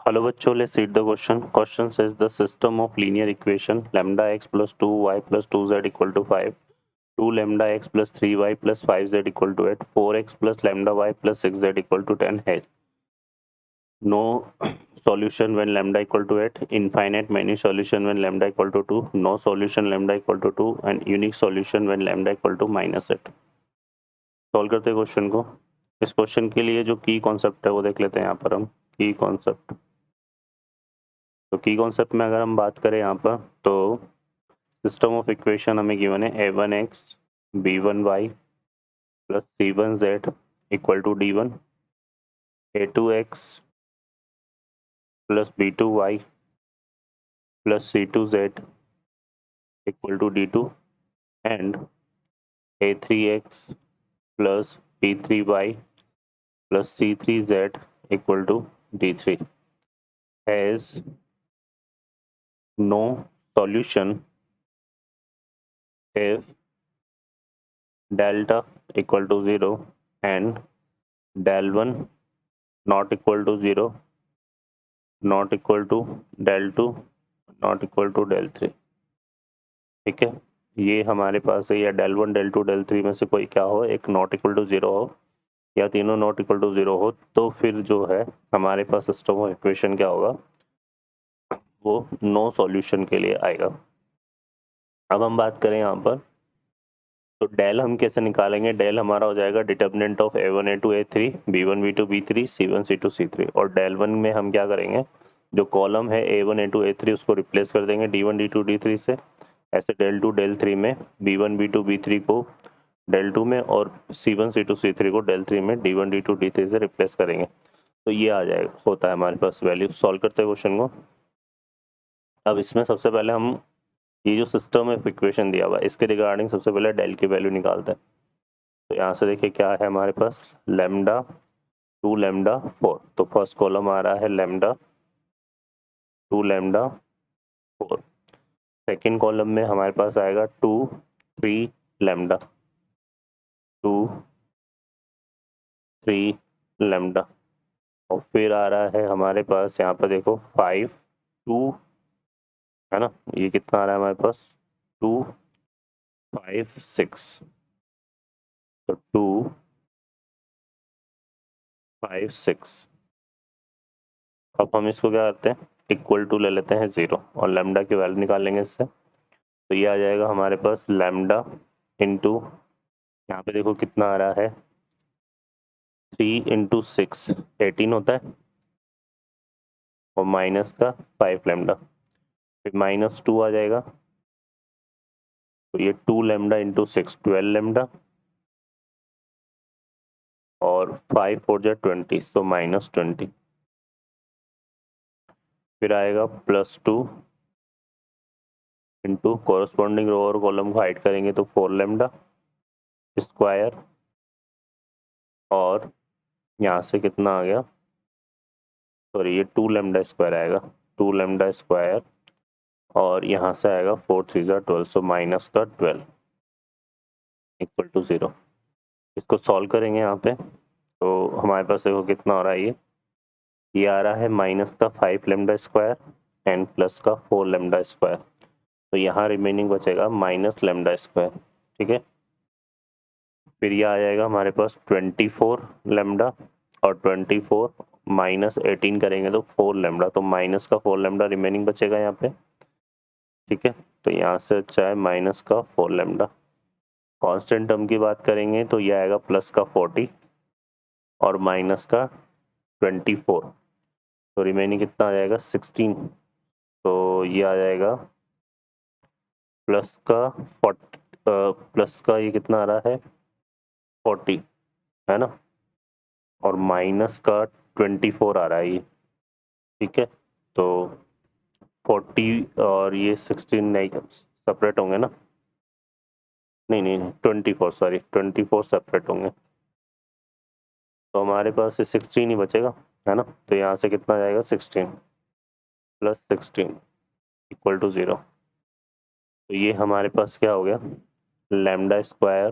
Hello बच्चों, let's read the question. Question says the system of linear equation lambda x plus 2y plus 2z equal to 5, 2 lambda x plus 3y plus 5z equal to 8, 4x plus lambda y plus 6z equal to 10 has no solution when lambda equal to 8, infinite many solution when lambda equal to 2, no solution lambda equal to 2 and unique solution when lambda equal to -8. Solve करते हैं question को। इस question के लिए जो की concept है वो देख लेते हैं यहाँ पर हम। की कॉन्सेप्ट, तो की कॉन्सेप्ट में अगर हम बात करें यहाँ पर तो सिस्टम ऑफ इक्वेशन हमें गिवन है a1x b1y plus c1z equal to d1, a2x plus b2y plus c2z equal to d2 and a3x plus b3y plus c3z equal to d3 has no solution if delta equal to 0 and del 1 not equal to 0, not equal to del 2, not equal to del 3। ठीक है, ये हमारे पास है या del 1 del 2 del 3 में से कोई क्या हो, एक नॉट इक्वल टू 0 हो या तीनों नॉट इक्वल टू 0 हो, तो फिर जो है हमारे पास सिस्टम ऑफ इक्वेशन क्या होगा, वो नो सॉल्यूशन के लिए आएगा। अब हम बात करें यहाँ पर तो डेल हम कैसे निकालेंगे। डेल हमारा हो जाएगा determinant of a1 a2 a3 b1 b2 b3 c1 c2 c3 और डेल 1 में हम क्या करेंगे, जो कॉलम है a1 a2 a3 उसको रिप्लेस कर देंगे d1 d2 d3 से। ऐसे डेल 2 डेल 3 में b1 b2 b3 को डेल 2 में और c1 c2 c3 को डेल 3 में d1 d2 d3 से रिप्लेस करेंगे। तो ये आ जाएगा, होता है हमारे पास वैल्यू। सॉल्व करते हैं क्वेश्चन को। अब इसमें सबसे पहले हम ये जो सिस्टम ऑफ इक्वेशन दिया हुआ है इसके रिगार्डिंग सबसे पहले डेल की वैल्यू निकालते हैं। तो यहाँ से देखिए क्या है हमारे पास, लैम्डा 2 लैम्डा 4, तो फर्स्ट कॉलम आ रहा है लैम्डा 2 लैम्डा 4, सेकेंड कॉलम में हमारे पास आएगा 2 3 लैम्डा 2 3 लैम्डा और फिर आ रहा है हमारे पास यहाँ पर देखो 5 2 है ना, ये कितना आ रहा है हमारे पास 2 5 6, तो 2 5 6। अब हम इसको क्या करते हैं, इक्वल टू ले लेते हैं 0 और लैम्डा की वैल्यू निकालेंगे इससे। तो ये आ जाएगा हमारे पास लैम्डा इंटू, यहाँ पे देखो कितना आ रहा है 3 इंटू 6 18 होता है और माइनस का 5 लैम्डा, फिर -2 आ जाएगा, तो ये 2 लैम्डा इंटू 6 12 लैम्डा और 5 4 जा 20, तो -20। फिर आएगा +2 इंटू कॉरस्पॉन्डिंग रो और कॉलम को हाइड करेंगे तो 4 लैम्डा स्क्वायर और यहाँ से कितना आ गया, सॉरी ये 2 लैम्डा स्क्वायर आएगा, 2 लैम्डा स्क्वायर और यहाँ से आएगा 4 3 जा 12, सो माइनस का 12 इक्वल टू 0। इसको सॉल्व करेंगे यहाँ पे तो हमारे पास देखो कितना हो रहा है, ये आ रहा है माइनस का 5 लैम्डा स्क्वायर एंड प्लस का 4 लैम्डा स्क्वायर, तो यहाँ रिमेनिंग बचेगा माइनस लैम्डा स्क्वायर। ठीक है, फिर ये आ जाएगा हमारे पास 24 लैम्डा और 24 माइनस 18 करेंगे तो 4 लैम्डा, तो माइनस का 4 लैम्डा रिमेनिंग बचेगा यहाँ पे। ठीक है, तो यहाँ से अच्छा है माइनस का 4 लैम्डा। कांस्टेंट टर्म की बात करेंगे तो ये आएगा प्लस का 40 और माइनस का 24, तो रिमेनिंग कितना आ जाएगा 16, तो ये आ जाएगा प्लस का 40 प्लस का ये कितना आ रहा है 40 है ना, और माइनस का 24 आ रहा है ये। ठीक है, तो 40 और ये 16 नहीं सेपरेट होंगे ना, नहीं नहीं 24 सॉरी 24 सेपरेट होंगे, तो हमारे पास 16 ही बचेगा है ना। तो यहाँ से कितना जाएगा 16 प्लस 16 इक्वल टू 0, तो ये हमारे पास क्या हो गया, lambda square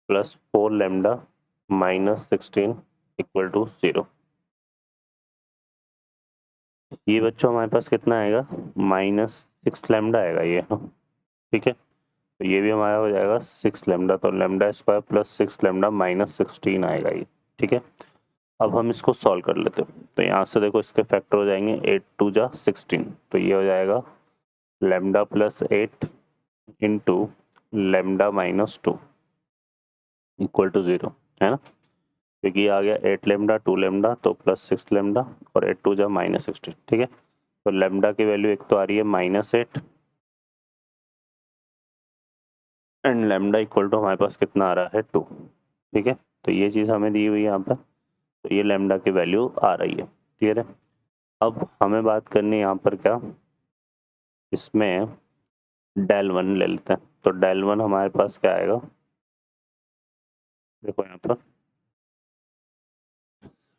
plus 4 lambda minus 16 equal to 0। ये बच्चों हमारे पास कितना आएगा, -6 लैम्डा आएगा ये, ठीक है। तो ये भी हमारा हो जाएगा 6 लैम्डा, तो लैम्डा स्क्वायर प्लस 6 लैम्डा -16 आएगा ये, ठीक है। अब हम इसको सॉल्व कर लेते हैं। तो यहाँ से देखो इसके फैक्टर हो जाएंगे, 8 2 जा 16, तो ये हो जाएगा lambda plus 8 into lambda -2 equal to 0, है ना। क्योंकि ये आ गया 8 लैम्डा 2 लैम्डा तो प्लस 6 लैम्डा और 8 2 जा -16, ठीक है। तो लैम्डा की वैल्यू एक तो आ रही है -8 एंड लैम्डा इक्वल टू हमारे पास कितना आ रहा है 2, ठीक है। तो ये चीज़ हमें दी हुई है यहाँ पर, तो ये लैम्डा की वैल्यू आ रही है, क्लियर है। अब हमें बात करनी है यहाँ पर क्या, इसमें डेल वन ले लेते हैं। तो डेल वन हमारे पास क्या आएगा, देखो यहाँ पर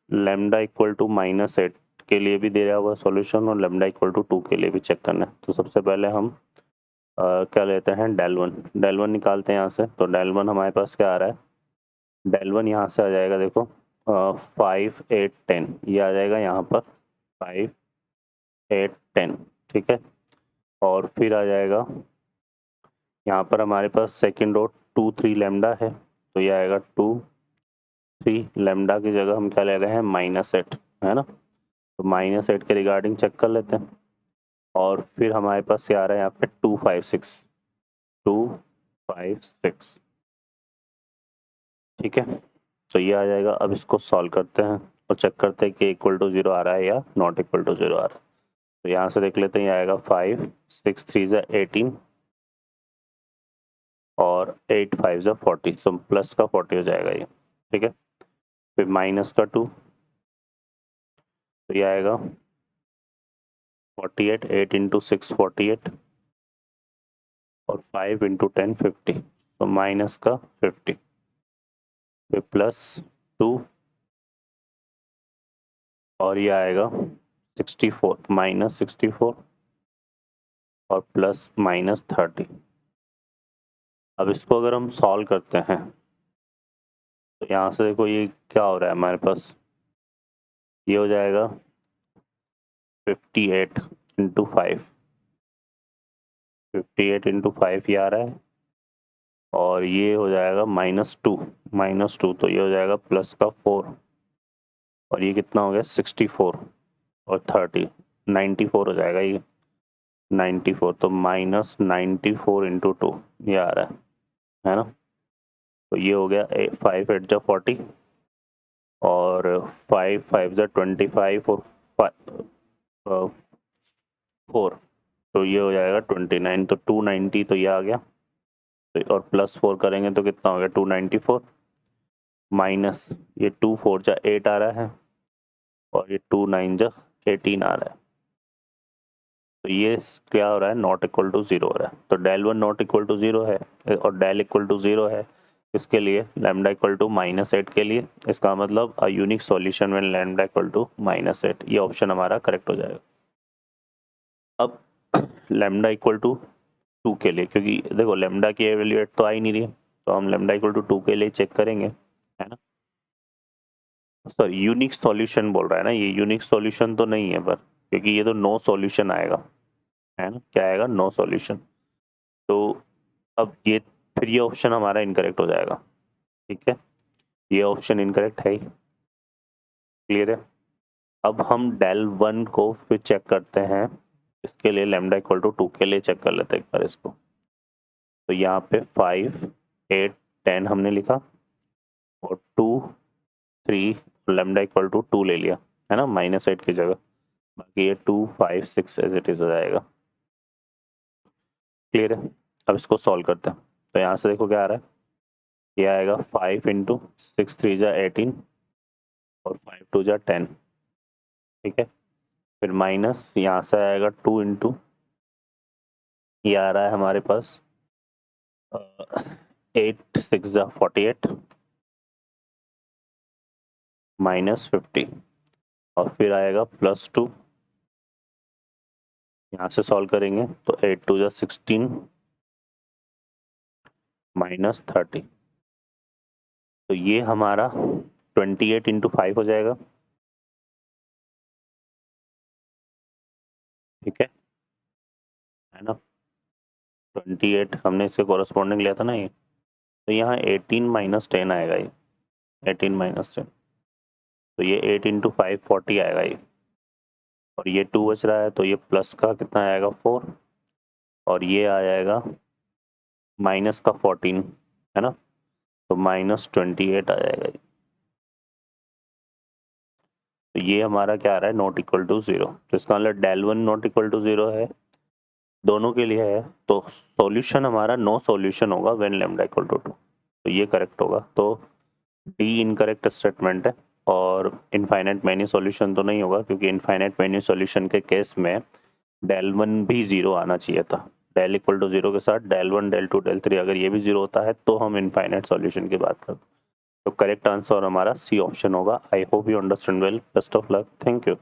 लैम्डा इक्वल टू -8 के लिए भी दे रहा हुआ सॉल्यूशन और लैम्डा इक्वल टू 2 के लिए भी चेक करना है। तो सबसे पहले हम क्या लेते हैं, डेल वन निकालते हैं यहाँ से। तो डेल वन हमारे पास क्या आ रहा है, डेल वन यहाँ से आ जाएगा देखो 5 8 10, ये आ जाएगा यहाँ पर 5 8 10, ठीक है। और फिर आ जाएगा यहाँ पर हमारे पास सेकेंड रो 2 3 लैम्डा है, तो ये आएगा 2 3 लैम्डा की जगह हम क्या ले रहे हैं -8, है ना। तो -8 के रिगार्डिंग चेक कर लेते हैं। और फिर हमारे पास क्या आ रहा है यहाँ पे 2 5 6, 2 5 6, ठीक है। तो ये आ जाएगा। अब इसको सॉल्व करते हैं और चेक करते हैं कि इक्वल टू 0 आ रहा है या नॉट इक्वल टू 0 आ रहा है। तो यहाँ से देख लेते हैं, ये आएगा 5 6 3 ज़ा 18 और 8 5 ज़ा 40, तो प्लस का 40 हो जाएगा ये, ठीक है। फिर माइनस का 2, तो ये आएगा 48, 8 इंटू 6 48 और 5 इंटू 10 50, तो माइनस का 50, फिर प्लस 2 और ये आएगा 64 -64 और प्लस -30। अब इसको अगर हम सॉल्व करते हैं तो यहाँ से देखो ये क्या हो रहा है हमारे पास, ये हो जाएगा 58 इंटू 5, 58 इंटू 5 ये आ रहा है और ये हो जाएगा -2 तो ये हो जाएगा प्लस का 4 और ये कितना हो गया 64 और 30 94 हो जाएगा ये 94, तो -94 इंटू 2 ये आ रहा है ना। तो ये हो गया 5 8 जा 40 और 5 5 जा 25 और 4, तो ये हो जाएगा 29, तो 290 तो ये आ गया। तो और प्लस 4 करेंगे तो कितना हो गया 294 माइनस ये 2 4 जा 8 आ रहा है और ये 2 9 जा 18 आ रहा है। तो ये क्या हो रहा है, नॉट इक्वल टू 0 हो रहा है। तो del one not equal to 0 है और डेल इक्वल टू 0 है इसके लिए, लैम्डा इक्वल टू -8 के लिए। इसका मतलब a unique solution when lambda equal to -8, ये ऑप्शन हमारा करेक्ट हो जाएगा। अब लैम्डा इक्वल टू 2 के लिए, क्योंकि देखो लैम्डा की वैल्यू 8 तो आ ही नहीं रही है, तो हम लैम्डा इक्वल टू 2 के लिए चेक करेंगे, है ना। सॉरी यूनिक सॉल्यूशन बोल रहा है ना, ये यूनिक सॉल्यूशन तो नहीं है पर, क्योंकि ये तो नो सॉल्यूशन आएगा, है ना। क्या आएगा, नो सॉल्यूशन। तो अब ये फिर ये ऑप्शन हमारा इनकरेक्ट हो जाएगा, ठीक है। ये ऑप्शन इनकरेक्ट है ही, क्लियर है। अब हम डेल वन को फिर चेक करते हैं, इसके लिए लैम्डा इक्वल टू 2 के लिए चेक कर लेते हैं एक बार इसको। तो यहाँ पे 5 8 10 हमने लिखा और 2 3 लैम्डा इक्वल टू 2 ले लिया, है ना, -8 की जगह। बाकी ये 2 5 6 एज इट इज हो जाएगा, क्लियर है। अब इसको सॉल्व करते हैं। तो यहाँ से देखो क्या आ रहा है, ये आएगा 5 इंटू 6 3 जा 18 और 5 2 जा 10, ठीक है। फिर माइनस यहाँ से आएगा 2 इंटू, ये आ रहा है हमारे पास 8 6 जा 48 -50 और फिर आएगा +2, यहाँ से सॉल्व करेंगे तो 8 2 जा 16 -30, तो ये हमारा 28 इंटू 5 हो जाएगा ठीक है ना। 28 हमने इसके कॉरस्पॉन्डिंग लिया था ना ये, तो यहाँ 18 माइनस 10 आएगा ये, 18 माइनस 10, तो ये 8 इंटू 5 40 आएगा ये, और ये 2 बच रहा है तो ये प्लस का कितना आएगा 4, और ये आ जाएगा माइनस का 14 है ना, तो माइनस 28 आ जाएगा ये। तो ये हमारा क्या आ रहा है, नॉट इक्वल टू 0, तो इसका मतलब डेल 1 नॉट इक्वल टू 0 है, दोनों के लिए है, तो सॉल्यूशन हमारा नो सॉल्यूशन होगा व्हेन लैम्डा इक्वल टू 2, तो ये करेक्ट होगा। तो डी इनकरेक्ट स्टेटमेंट है, और इनफाइनाइट मैनी सॉल्यूशन तो नहीं होगा, क्योंकि इनफाइनाइट मैनी सॉल्यूशन के केस में डेल 1 भी 0 आना चाहिए था, डेल इक्वल टू 0 के साथ डेल 1 डेल 2 डेल 3 अगर ये भी 0 होता है तो हम इनफाइनाइट सॉल्यूशन की बात करते हैं। तो करेक्ट आंसर हमारा सी ऑप्शन होगा। I hope you understand well, best of luck, thank you.